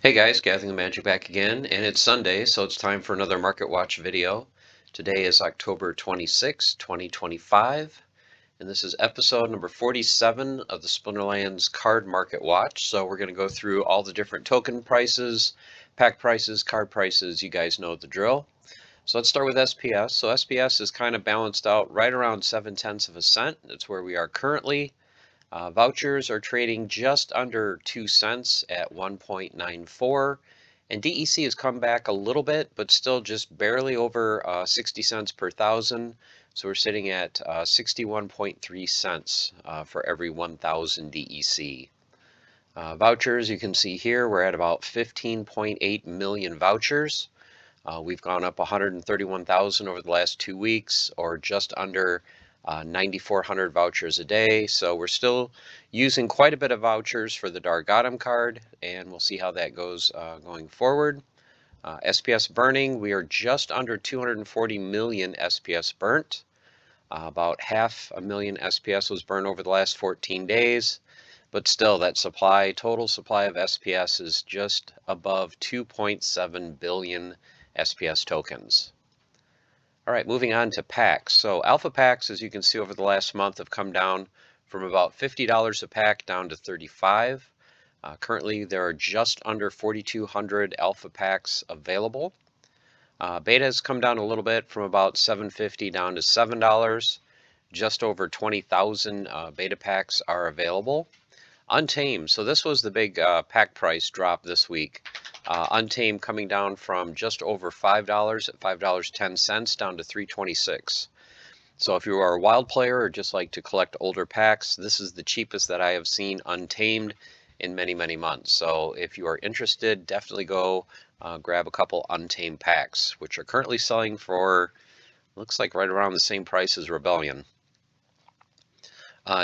Hey guys, Gathering the Magic back again, and it's Sunday, so it's time for another Market Watch video. Today is October 26, 2025, and this is episode number 47 of the Splinterlands Card Market Watch. So we're going to go through all the different token prices, pack prices, card prices. You guys know the drill. So let's start with SPS. So SPS is kind of balanced out right around 7/10 of a cent. That's where we are currently. Vouchers are trading just under 2 cents at 1.94, and DEC has come back a little bit, but still just barely over 60 cents per thousand. So we're sitting at 61.3 cents for every 1,000 DEC. Vouchers, you can see here, we're at about 15.8 million vouchers. We've gone up 131,000 over the last 2 weeks, or just under 9,400 vouchers a day. So we're still using quite a bit of vouchers for the Dargatum card, and we'll see how that goes going forward. SPS burning, we are just under 240 million SPS burnt. About 500,000 SPS was burned over the last 14 days. But still, that total supply of SPS is just above 2.7 billion SPS tokens. All right, moving on to packs. So alpha packs, as you can see over the last month, have come down from about $50 a pack down to $35. Currently, there are just under 4,200 alpha packs available. Beta has come down a little bit from about $7.50 down to $7. Just over 20,000 beta packs are available. Untamed, so this was the big pack price drop this week. Untamed coming down from just over $5 at $5.10 down to $3.26. So if you are a wild player or just like to collect older packs, this is the cheapest that I have seen Untamed in many, many months. So if you are interested, definitely go grab a couple Untamed packs, which are currently selling for, looks like right around the same price as Rebellion.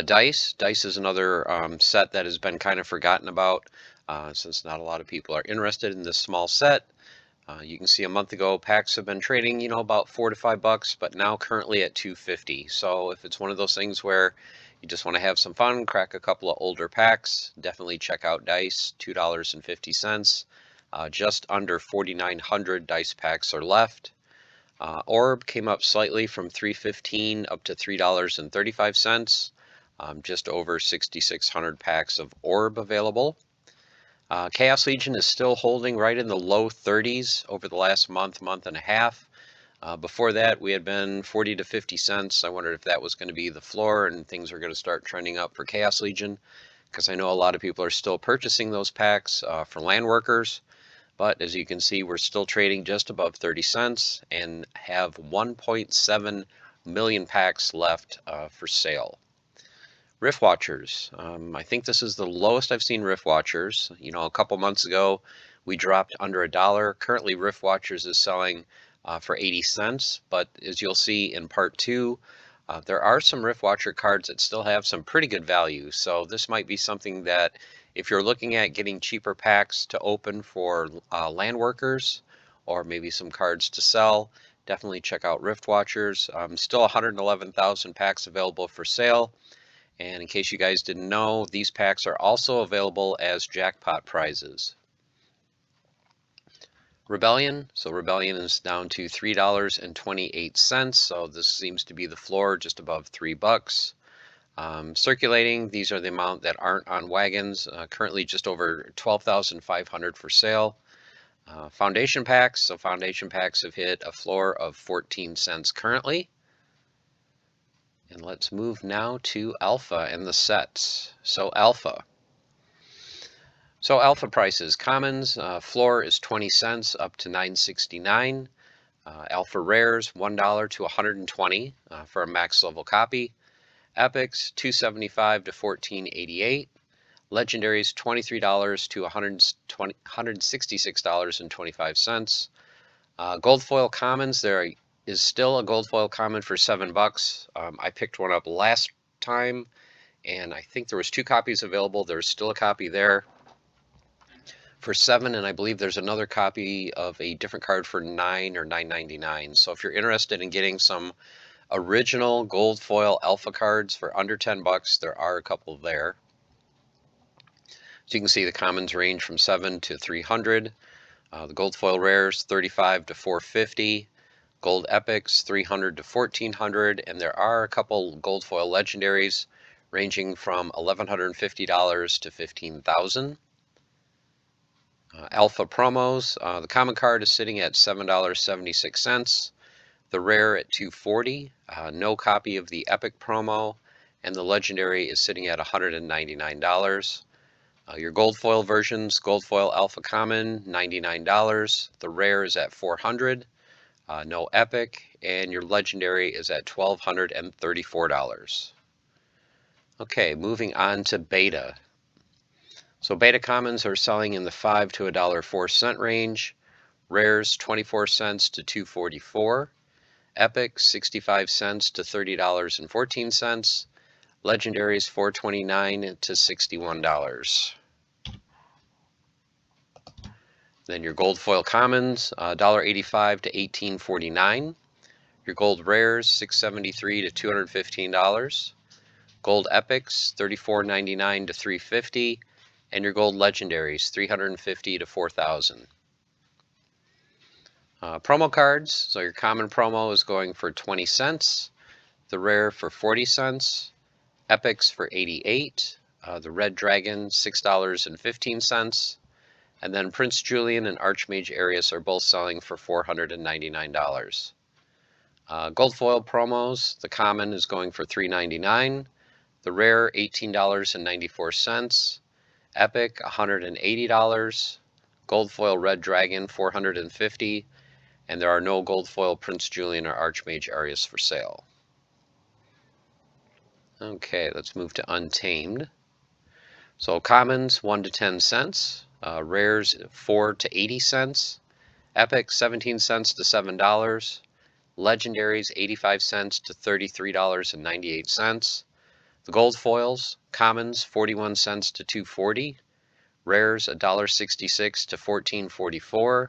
Dice is another set that has been kind of forgotten about since not a lot of people are interested in this small set. You can see a month ago packs have been trading, about $4 to $5, but now currently at $2.50. So if it's one of those things where you just want to have some fun, crack a couple of older packs, definitely check out Dice, $2.50. Just under 4,900 Dice packs are left. Orb came up slightly from $3.15 up to $3.35. Just over 6,600 packs of Orb available. Chaos Legion is still holding right in the low 30s over the last month and a half. Before that, we had been 40 to 50 cents. I wondered if that was going to be the floor and things are going to start trending up for Chaos Legion, because I know a lot of people are still purchasing those packs for land workers. But as you can see, we're still trading just above 30 cents and have 1.7 million packs left for sale. Rift Watchers. I think this is the lowest I've seen Rift Watchers. A couple months ago, we dropped under $1. Currently, Rift Watchers is selling for 80 cents. But as you'll see in part 2, there are some Rift Watcher cards that still have some pretty good value. So this might be something that if you're looking at getting cheaper packs to open for land workers or maybe some cards to sell, definitely check out Rift Watchers. Still 111,000 packs available for sale. And in case you guys didn't know, these packs are also available as jackpot prizes. Rebellion. So Rebellion is down to $3.28. So this seems to be the floor, just above $3. Circulating, these are the amount that aren't on wagons. Currently just over 12,500 for sale. Foundation packs. So foundation packs have hit a floor of 14 cents currently. And let's move now to alpha and the sets. So alpha prices. Commons, floor is 20 cents up to 9.69. Alpha rares, $1 to 120 for a max level copy. Epics, $2.75 to 14.88. Legendaries, $23 to $166.25. Gold foil commons, there is still a gold foil common for $7. I picked one up last time, and I think there was 2 copies available. There's still a copy there for $7, and I believe there's another copy of a different card for $9 or $9.99. So if you're interested in getting some original gold foil alpha cards for under $10, there are a couple there. So you can see the commons range from 7 to 300. The gold foil rares 35 to 450. Gold epics 300 to 1400, and there are a couple gold foil legendaries ranging from $1,150 to $15,000. Alpha promos, the common card is sitting at $7.76, the rare at $240, no copy of the epic promo, and the legendary is sitting at $199. Your gold foil versions, gold foil alpha common $99, the rare is at $400. No epic, and your legendary is at $1,234. Okay, moving on to beta. So beta commons are selling in the 5 to $1.04 range, rares 24 cents to $2.44, epic 65 cents to $30.14, legendaries $4.29 to $61. Then your gold foil commons, $1.85 to $18.49. Your gold rares, $673 to $215. Gold epics, $34.99 to $350. And your gold legendaries, $350 to $4,000. Promo cards, so your common promo is going for 20 cents. The rare for 40 cents. Epics for 88. The red dragon, $6.15. And then Prince Julian and Archmage Arius are both selling for $499. Gold foil promos, the common is going for $3.99, the rare $18.94, epic $180, gold foil red dragon $450, and there are no gold foil Prince Julian or Archmage Arius for sale. Okay, let's move to Untamed. So commons 1 to 10 cents, rares 4 to 80 cents, epic 17 cents to $7, legendaries 85 cents to $33.98. The gold foils, commons 41 cents to $2.40, rares $1.66 to $14.44,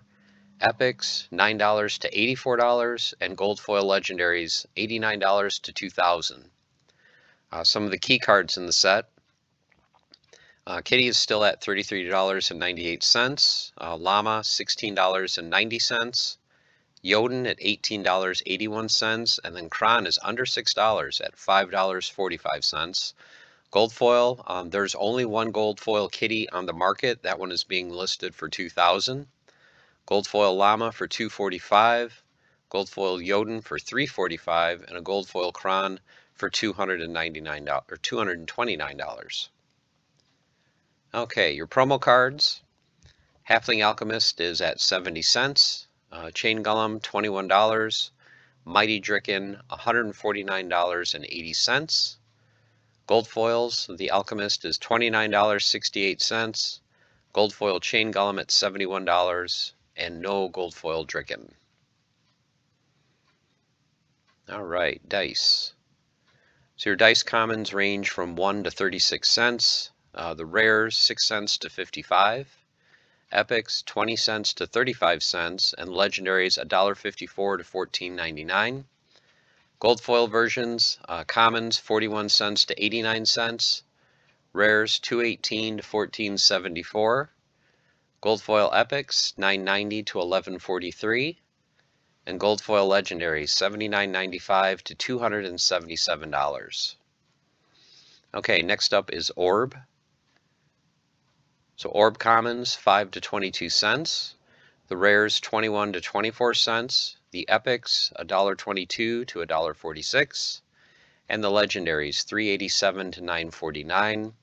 epics $9 to $84, and gold foil legendaries $89 to $2,000. Some of the key cards in the set. Kitty is still at $33.98. Llama $16.90. Jotun at $18.81, and then Kron is under $6 at $5.45. Gold foil, there's only one gold foil kitty on the market. That one is being listed for $2,000. Gold foil llama for $245. Gold foil Jotun for $345, and a gold foil Kron for $299 or $229. Okay, your promo cards. Halfling Alchemist is at 70 cents. Chain Golem $21. Mighty Dricken $149.80. Gold foils, the Alchemist is $29.68. Gold foil Chain Golem at $71, and no gold foil Dricken. All right, dice. So your dice commons range from 1 to 36 cents. The rares 6 cents to 55. Epics 20 cents to 35 cents, and legendaries $1.54 to $14.99. Gold foil versions, commons 41 cents to 89 cents, rares $2.18 to $14.74. Gold foil epics $9.90 to $11.43, and gold foil legendaries $79.95 to $277. Okay, next up is Orb. So Orb commons 5 to 22 cents, the rares 21 to 24 cents, the epics $1.22 to $1.46, and the legendaries $3.87 to $9.49.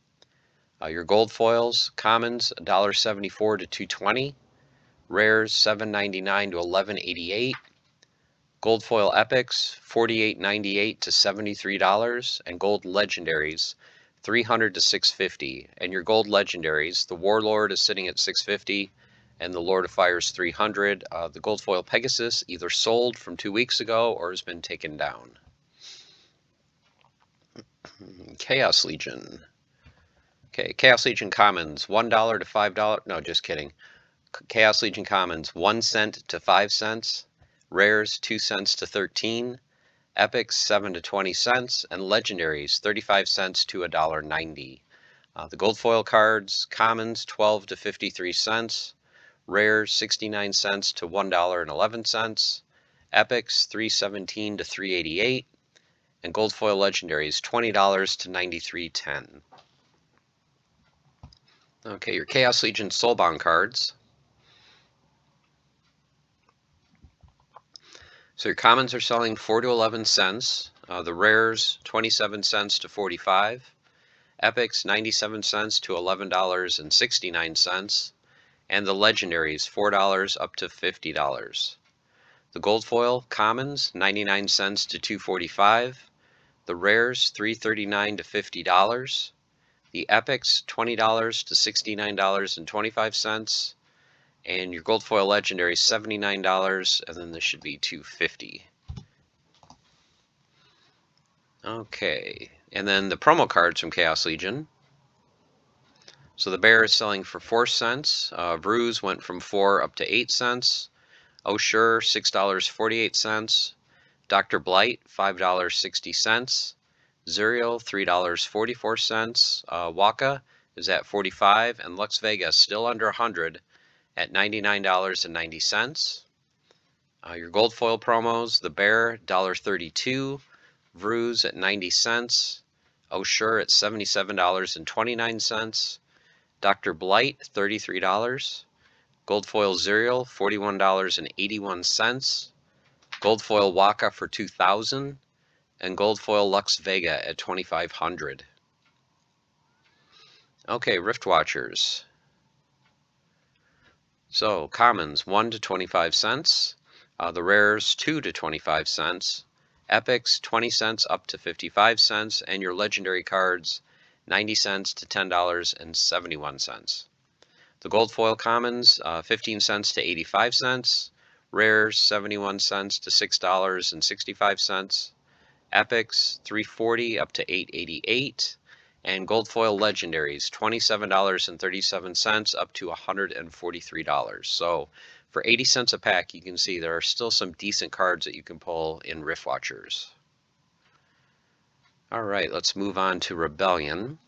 Your gold foils, commons $1.74 to $2.20, rares $7.99 to $11.88, gold foil epics $48.98 to $73, and gold legendaries $300 to $650. And your gold legendaries, the Warlord is sitting at $650, and the Lord of Fire is $300. The gold foil Pegasus either sold from 2 weeks ago or has been taken down. Chaos Legion. Okay, Chaos Legion commons $1 to $5. No, just kidding. Chaos Legion commons 1 cent to 5 cents, rares 2 cents to 13, epics 7 to 20 cents, and legendaries 35 cents to $1.90. The gold foil cards, commons 12 to 53 cents, rares 69 cents to $1.11, epics 317 to 388, and gold foil legendaries $20 to 93.10. Okay, your Chaos Legion Soulbound cards. So your commons are selling 4 to 11 cents, the rares 27 cents to 45, epics 97 cents to $11.69, and the legendaries $4 up to $50. The gold foil commons 99 cents to 245, the rares 339 to $50, the epics $20 to $69.25, and your gold foil legendary $79, and then this should be $250. Okay, and then the promo cards from Chaos Legion. So the bear is selling for 4 cents. Bruise went from 4 up to 8 cents. Oh Sure, $6.48. Dr. Blight, $5.60. Zuriel, $3.44. Waka is at 45, and Lux Vega still under 100 at $99.90. Your gold foil promos: the bear $1.32, Vruz at 90 cents, Oh Sure at $77.29, Dr. Blight $33, gold foil Zuriel $41.81, gold foil Waka for 2,000, and gold foil Lux Vega at 2,500. Okay, Rift Watchers. So commons 1 to 25 cents, the rares 2 to 25 cents, epics 20 cents up to 55 cents, and your legendary cards 90 cents to $10.71. The gold foil commons 15 cents to 85 cents, rares 71 cents to $6.65, epics 340 up to 888, and gold foil legendaries $27.37 up to $143. So for 80 cents a pack, you can see there are still some decent cards that you can pull in Rift Watchers. All right, let's move on to Rebellion.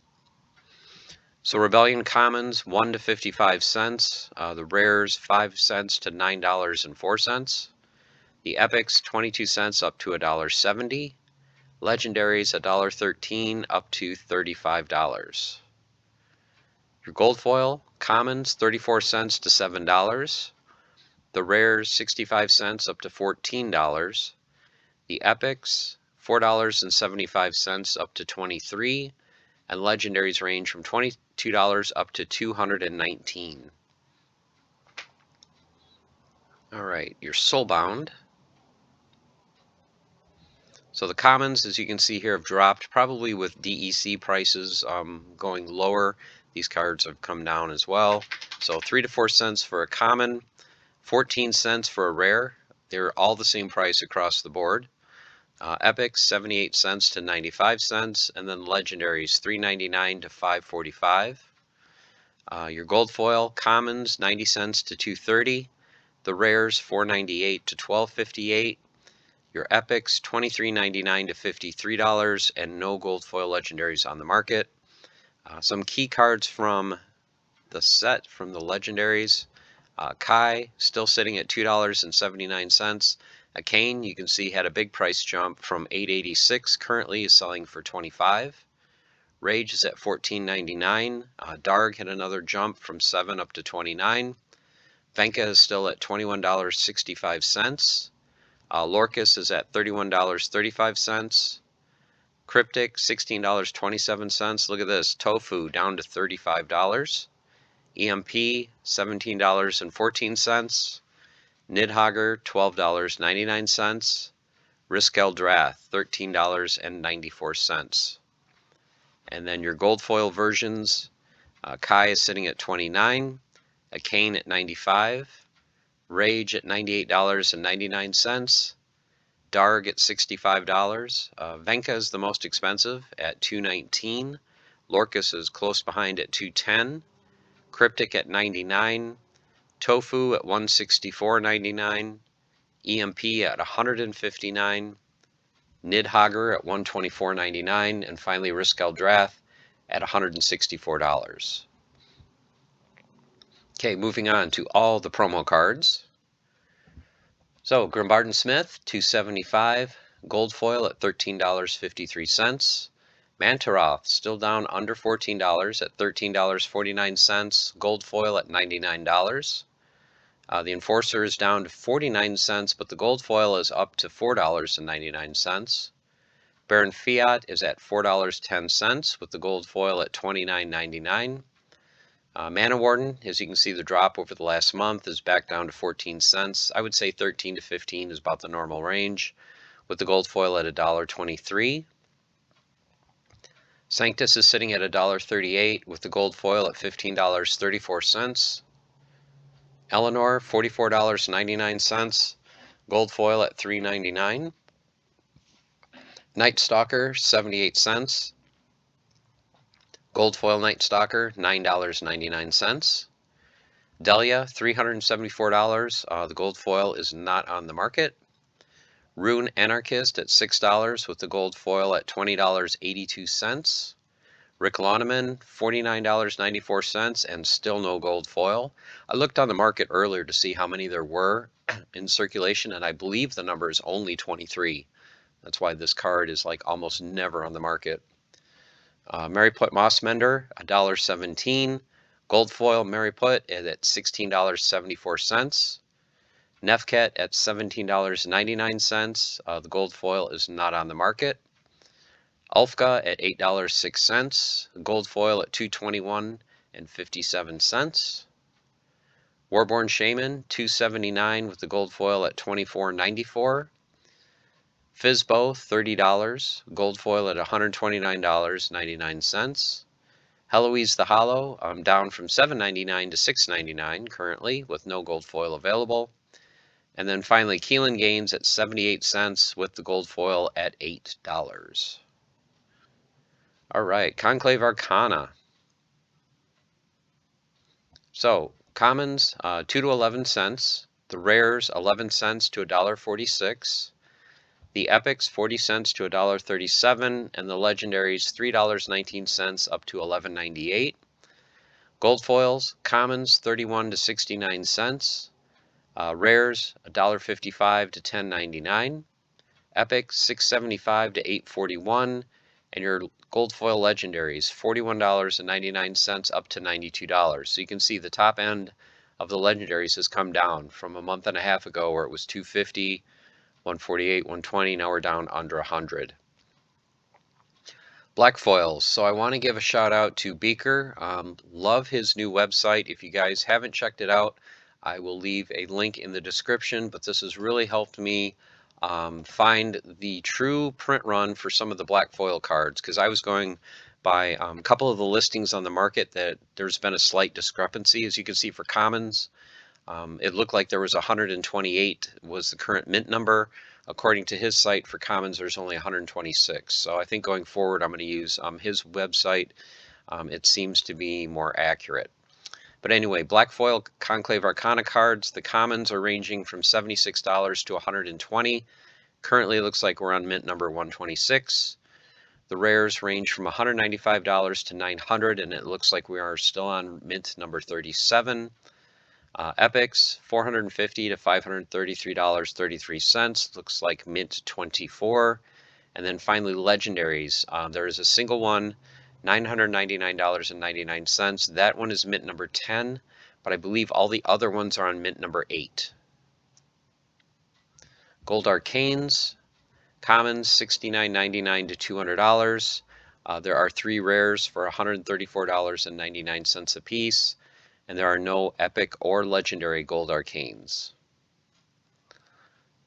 So Rebellion commons 1 to 55 cents, the rares 5 cents to $9.04, the epics 22 cents up to $1.70, legendaries $1.13 up to $35. Your gold foil commons 34 cents to $7, the rares 65 cents up to $14, the epics $4.75 up to $23, and legendaries range from $22 up to $219. All right, your Soulbound. So the commons, as you can see here, have dropped, probably with DEC prices going lower. These cards have come down as well. So 3 to 4 cents for a common, 14 cents for a rare. They're all the same price across the board. Epics 78 cents to 95 cents, and then legendaries $3.99 to $5.45. Your gold foil commons 90 cents to $2.30, the rares $4.98 to $12.58, your epics $23.99 to $53, and no gold foil legendaries on the market. Some key cards from the set from the legendaries: Kai still sitting at $2.79. A Kane, you can see, had a big price jump from $8.86, currently is selling for $25. Rage is at $14.99. Darg had another jump from $7 up to $29. Venka is still at $21.65. Lorcus is at $31.35. Cryptic $16.27. Look at this, Tofu down to $35. EMP $17.14. Nidhogger $12.99. Risk Eldrath $13.94. And then your gold foil versions: Kai is sitting at $29, a Kane at $95, Rage at $98.99, Darg at $65. Venka is the most expensive at $219. Lorcus is close behind at $210. Cryptic at $99. Tofu at $164.99. EMP at $159. Nidhogger at $124.99, and finally Risk Eldrath at $164. Okay, moving on to all the promo cards. So Grimbarden Smith, $275. Gold foil at $13.53. Mantaroth still down under $14 at $13.49. Gold foil at $99. The Enforcer is down to 49 cents, but the gold foil is up to $4.99. Baron Fiat is at $4.10 with the gold foil at $29.99. Mana Warden, as you can see, the drop over the last month is back down to 14 cents. I would say 13 to 15 is about the normal range, with the gold foil at $1.23. Sanctus is sitting at $1.38 with the gold foil at $15.34. Eleanor, $44.99, gold foil at $3.99. Night Stalker, 78 cents. Gold foil Night Stalker, $9.99. Delia, $374. The gold foil is not on the market. Rune Anarchist at $6 with the gold foil at $20.82. Rick Loneman, $49.94 and still no gold foil. I looked on the market earlier to see how many there were in circulation, and I believe the number is only 23. That's why this card is like almost never on the market. Mary Put Mossmender, $1.17. Gold foil Mary Put at $16.74. Nefket at $17.99. The gold foil is not on the market. Ulfka at $8.06. Gold foil at $2.21.57. Warborn Shaman, $2.79 with the gold foil at $24.94. Fizbo, $30. Gold foil at $129.99. Heloise the Hollow, down from $7.99 to $6.99 currently, with no gold foil available. And then finally, Keelan Games at 78 cents with the gold foil at $8. All right, Conclave Arcana. So, commons, 2 to 11 cents. The rares, 11 cents to $1.46. The epics, 40 cents to $1.37. And the legendaries, $3.19 up to $11.98. Gold foils, commons, 31 to 69 cents. Rares, $1.55 to $10.99. Epic, $6.75 to $8.41. And your gold foil legendaries, $41.99 up to $92. So you can see the top end of the legendaries has come down from a month and a half ago where it was $2.50, $1.48, $1.20. Now we're down under $100. Black foils. So I want to give a shout out to Beaker. Love his new website. If you guys haven't checked it out, I will leave a link in the description, but this has really helped me find the true print run for some of the black foil cards, because I was going by a couple of the listings on the market that there's been a slight discrepancy. As you can see for commons, it looked like there was 128 was the current mint number. According to his site for commons, there's only 126. So I think going forward, I'm going to use his website. It seems to be more accurate. But anyway, black foil Conclave Arcana cards, the commons are ranging from $76 to $120. Currently, it looks like we're on mint number 126. The rares range from $195 to $900, and it looks like we are still on mint number 37. Epics, $450 to $533.33. Looks like mint 24. And then finally, legendaries. There is a single one, $999.99. That one is mint number 10, but I believe all the other ones are on mint number 8. Gold Arcanes, commons, $69.99 to $200. There are 3 rares for $134.99 a piece, and there are no epic or legendary gold arcanes.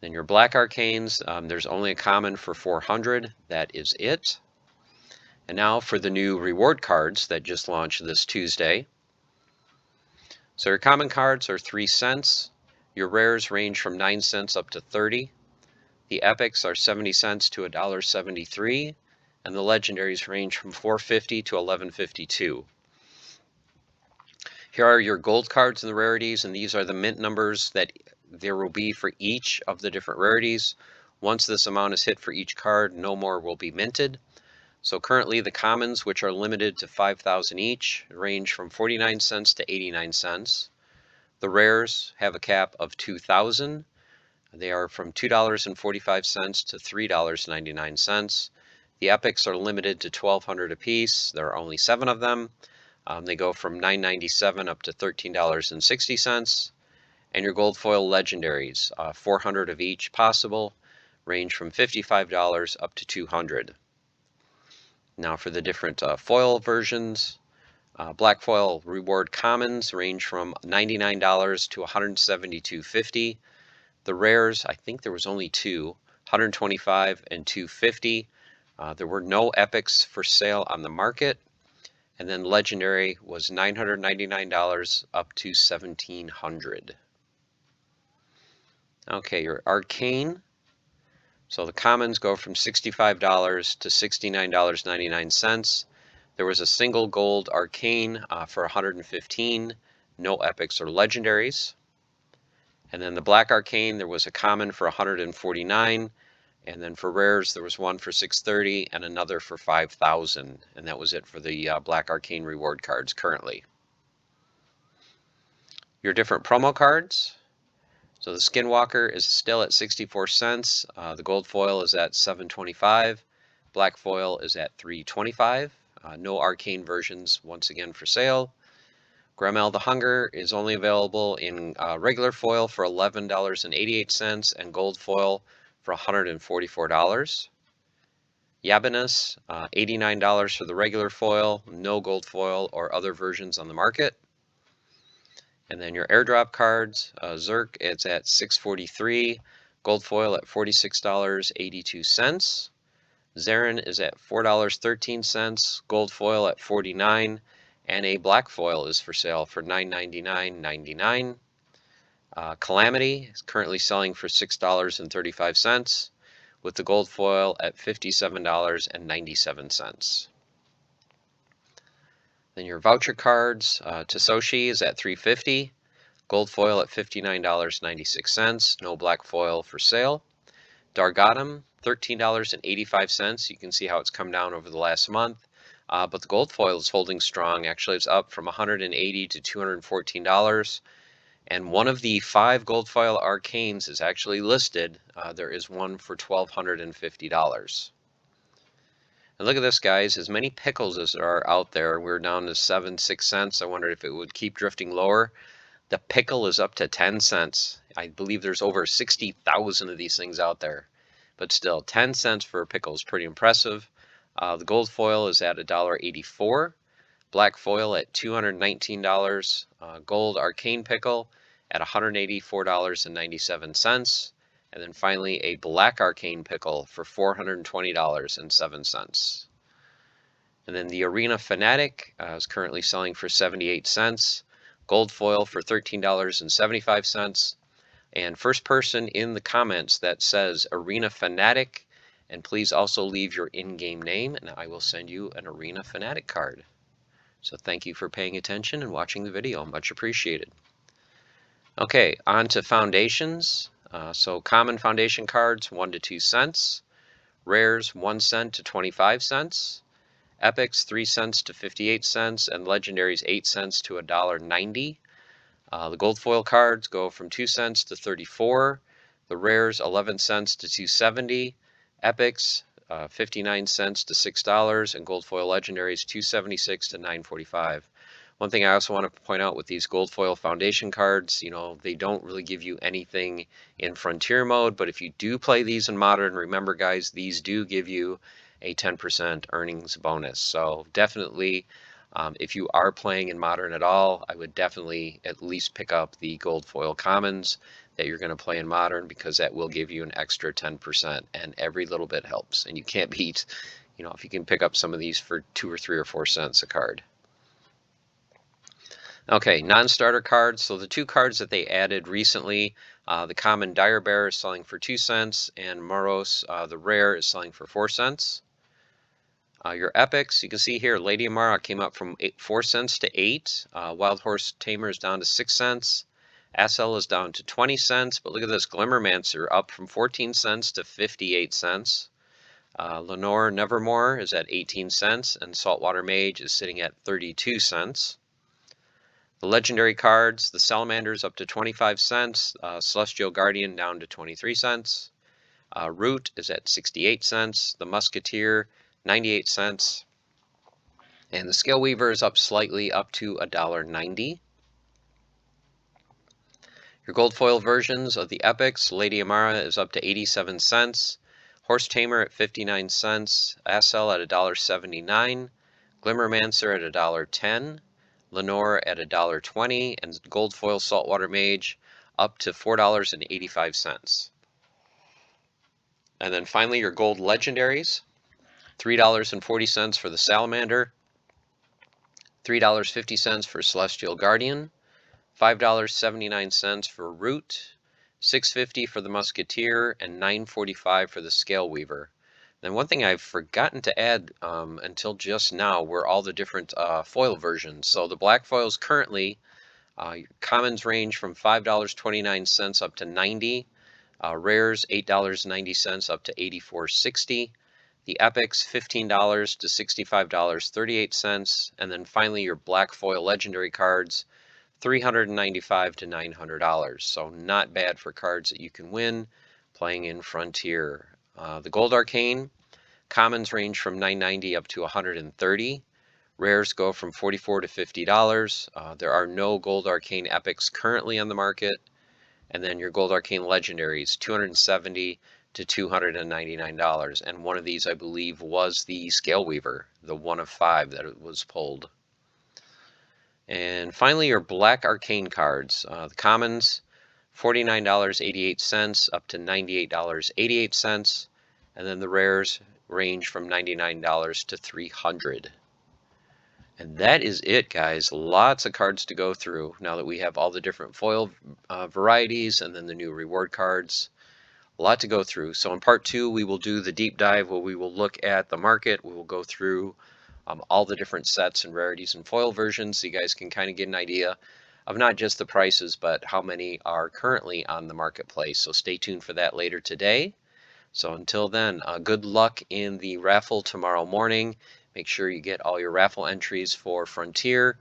Then your black arcanes, there's only a common for $400. That is it. And now for the new reward cards that just launched this Tuesday. So your common cards are 3 cents. Your rares range from 9 cents up to 30. The epics are 70 cents to $1.73. And the legendaries range from $4.50 to $11.52. Here are your gold cards and the rarities, and these are the mint numbers that there will be for each of the different rarities. Once this amount is hit for each card, no more will be minted. So currently the commons, which are limited to 5,000 each, range from 49 cents to 89 cents. The rares have a cap of 2,000. They are from $2.45 to $3.99. The epics are limited to 1,200 apiece. There are only 7 of them. They go from $9.97 up to $13.60. And your gold foil legendaries, 400 of each possible, range from $55 up to $200. Now for the different foil versions, black foil reward commons range from $99 to $172.50. The rares, I think there was only 2, $125 and $250. There were no epics for sale on the market. And then legendary was $999 up to $1,700. Okay, your arcane. So the commons go from $65 to $69.99. There was a single gold arcane for $115, no epics or legendaries. And then the black arcane, there was a common for $149, and then for rares there was one for $630 and another for $5,000, and that was it for the black arcane reward cards currently. Your different promo cards. So the Skinwalker is still at 64 cents. The gold foil is at $7.25. Black foil is at $3.25. No arcane versions once again for sale. Gramel the Hunger is only available in regular foil for $11.88 and gold foil for $144. Yabanus, $89 for the regular foil, no gold foil or other versions on the market. And then your airdrop cards, Zerk, it's at $6.43, gold foil at $46.82. Zarin is at $4.13, gold foil at $49, and a black foil is for sale for $9.99.99. Calamity is currently selling for $6.35, with the gold foil at $57.97. Then your voucher cards, Tososhi is at $3.50, gold foil at $59.96, no black foil for sale. Dargatum, $13.85. You can see how it's come down over the last month. But the gold foil is holding strong. Actually, it's up from $180 to $214. And one of the 5 gold foil arcanes is actually listed. There is one for $1,250. And look at this, guys. As many pickles as there are out there, we're down to 6 cents. I wondered if it would keep drifting lower. The pickle is up to 10 cents. I believe there's over 60,000 of these things out there. But still, 10 cents for a pickle is pretty impressive. The gold foil is at $1.84. Black foil at $219. Gold arcane pickle at $184.97. And then finally, a black arcane pickle for $420.07. And then the Arena Fanatic is currently selling for 78 cents. Gold foil for $13.75. And first person in the comments that says Arena Fanatic, and please also leave your in-game name, and I will send you an Arena Fanatic card. So thank you for paying attention and watching the video. Much appreciated. Okay, on to foundations. So common foundation cards, 1 to 2 cents. Rares, 1 cent to 25 cents. Epics, 3 cents to 58 cents, and legendaries, 8 cents to $1.90. The gold foil cards go from 2 cents to 34. The rares, 11 cents to 270. Epics, 59 cents to $6, and gold foil legendaries, 276 to 945. One thing I also want to point out with these gold foil foundation cards, they don't really give you anything in frontier mode, but if you do play these in modern, remember guys, these do give you a 10% earnings bonus. So definitely, if you are playing in modern at all, I would definitely at least pick up the gold foil commons that you're going to play in modern, because that will give you an extra 10%, and every little bit helps. And you can't beat, if you can pick up some of these for 2 or 3 or 4 cents a card. Okay, non-starter cards. So the 2 cards that they added recently, the common Dire Bear is selling for 2 cents, and Moros, the rare, is selling for 4 cents. Your epics, you can see here, Lady Amara came up from 4 cents to 8. Wild Horse Tamer is down to 6 cents. Assel is down to 20 cents. But look at this, Glimmermancer up from 14 cents to 58 cents. Lenore Nevermore is at 18 cents, and Saltwater Mage is sitting at 32 cents. The legendary cards, the Salamanders up to 25 cents, Celestial Guardian down to 23 cents. Root is at 68 cents, the Musketeer 98 cents, and the Scale Weaver is up slightly up to $1.90. Your gold foil versions of the Epics, Lady Amara is up to 87 cents, Horse Tamer at 59 cents, Assel at $1.79, Glimmermancer at $1.10, Lenore at $1.20, and gold foil Saltwater Mage up to $4.85. And then finally your gold legendaries, $3.40 for the Salamander, $3.50 for Celestial Guardian, $5.79 for Root, $6.50 for the Musketeer, and $9.45 for the Scale Weaver. Then one thing I've forgotten to add until just now were all the different foil versions. So the black foils currently, commons range from $5.29 up to $90, rares $8.90 up to $84.60. The Epics, $15 to $65.38, and then finally your black foil legendary cards, $395 to $900. So not bad for cards that you can win playing in Frontier. The Gold Arcane, commons range from $9.90 up to $130. Rares go from $44 to $50. There are no Gold Arcane Epics currently on the market. And then your Gold Arcane Legendaries, $270 to $299. And one of these, I believe, was the Scale Weaver, the one of 5 that it was pulled. And finally, your Black Arcane cards. The commons, $49.88 up to $98.88. And then the rares range from $99 to $300. And that is it, guys. Lots of cards to go through now that we have all the different foil varieties and then the new reward cards. A lot to go through. So in part 2, we will do the deep dive where we will look at the market. We will go through all the different sets and rarities and foil versions so you guys can kind of get an idea of not just the prices, but how many are currently on the marketplace. So stay tuned for that later today. So until then, good luck in the raffle tomorrow morning. Make sure you get all your raffle entries for Frontier.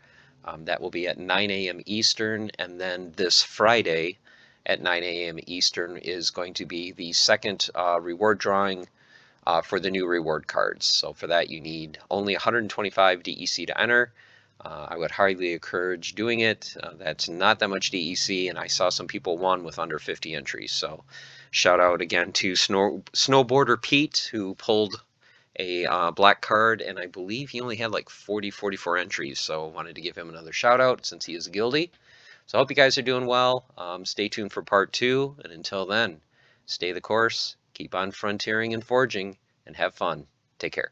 That will be at 9 a.m. Eastern. And then this Friday at 9 a.m. Eastern is going to be the second reward drawing for the new reward cards. So for that, you need only 125 DEC to enter. I would highly encourage doing it. That's not that much DEC, and I saw some people won with under 50 entries. So shout out again to Snowboarder Pete, who pulled a black card, and I believe he only had like 44 entries. So I wanted to give him another shout out since he is a guildie. So I hope you guys are doing well. Stay tuned for part 2, and until then, stay the course, keep on frontiering and forging, and have fun. Take care.